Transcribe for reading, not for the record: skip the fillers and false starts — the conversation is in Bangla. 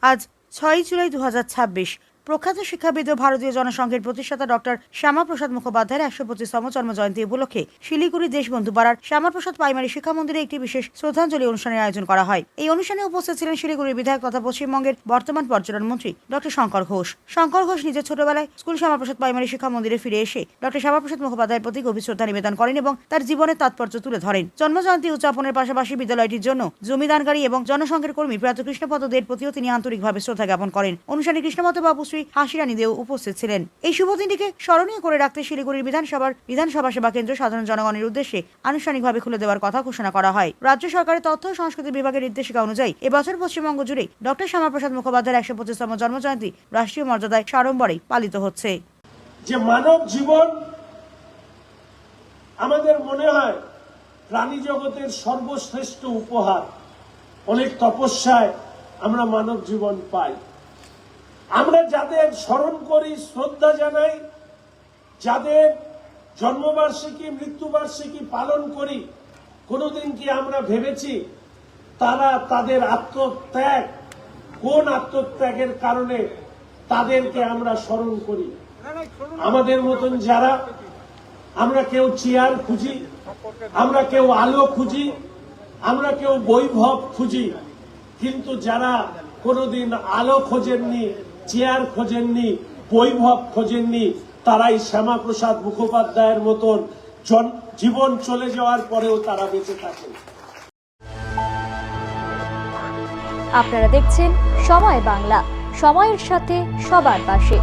আজ ৬ জুলাই ২০২৬ প্রখ্যাত শিক্ষাবিদ ও ভারতীয় জনসংঘের প্রতিষ্ঠাতা ডক্টর শ্যামাপ্রসাদ মুখোপাধ্যায়ের ১২৫তম জন্মজয়ন্তী উপলক্ষে শিলিগুড়ি দেশবন্ধু পাড়ার শ্যামাপ্রসাদ প্রাইমারি শিক্ষা মন্দিরে একটি বিশেষ শ্রদ্ধাঞ্জলি অনুষ্ঠানের আয়োজন করা হয়। এই অনুষ্ঠানে উপস্থিত ছিলেন শিলিগুড়ির বিধায়ক তথা পশ্চিমবঙ্গের বর্তমান পর্যটন মন্ত্রী ডক্টর শঙ্কর ঘোষ। শঙ্কর ঘোষ নিজের ছোটবেলায় স্কুল শ্যামাপ্রসাদ প্রাইমারি শিক্ষা মন্দিরে ফিরে এসে ডক্টর শ্যামাপ্রসাদ মুখোপাধ্যায়ের প্রতি গভীর শ্রদ্ধা নিবেদন করেন এবং তার জীবনের তাৎপর্য তুলে ধরেন। জন্মজয়ন্তী উদযাপনের পাশাপাশি বিদ্যালয়টির জন্য জমিদানকারী এবং জনসংঘের কর্মী প্রয়াত কৃষ্ণপদ দের প্রতিও তিনি আন্তরিকভাবে শ্রদ্ধা জ্ঞাপন করেন। অনুষ্ঠানে কৃষ্ণপদ বাবুশ্রী হাসিরানী দেও উপস্থিত ছিলেন। এই শুভ দিনটিকে স্মরণীয় করে রাখতে শিলিগুড়ির বিধানসভা সেবা কেন্দ্র সাধারণ জনগণের উদ্দেশ্যে আনুষ্ঠানিকভাবে খুলে দেওয়ার কথা ঘোষণা করা হয়। রাজ্য সরকারের তথ্য ও সংস্কৃতি বিভাগের নির্দেশিকা অনুযায়ী এবছর পশ্চিমবঙ্গ জুড়ে ডক্টর শ্যামাপ্রসাদ মুখোপাধ্যায়ের ১২৫তম জন্মজয়ন্তী রাষ্ট্রীয় মর্যাদায় সাড়ম্বরে পালিত হচ্ছে। যে মানব জীবন আমাদের মনে হয় প্রাণী জগতের সর্বশ্রেষ্ঠ উপহার। অনেক তপস্যায় আমরা মানব জীবন পাই। আমরা যাদের স্মরণ করি, শ্রদ্ধা জানাই, যাদের জন্মবার্ষিকী মৃত্যুবার্ষিকী পালন করি, কোনোদিন কি আমরা ভেবেছি তারা তাদের আত্মত্যাগ, কোন আত্মত্যাগের কারণে তাদেরকে আমরা স্মরণ করি? আমাদের মতন যারা আমরা কেউ চেয়ার খুঁজি, আমরা কেউ আলো খুঁজি, আমরা কেউ বৈভব খুঁজি, কিন্তু যারা কোনোদিন আলো খোঁজেননি, চেয়ার খোঁজেননি, বৈভব খোঁজেননি, তারাই শ্যামাপ্রসাদ মুখোপাধ্যায়ের মতন জীবন চলে যাওয়ার পরেও তারা বেঁচে থাকেন। আপনারা দেখছেন সময় বাংলা, সময়ের সাথে সবার পাশে।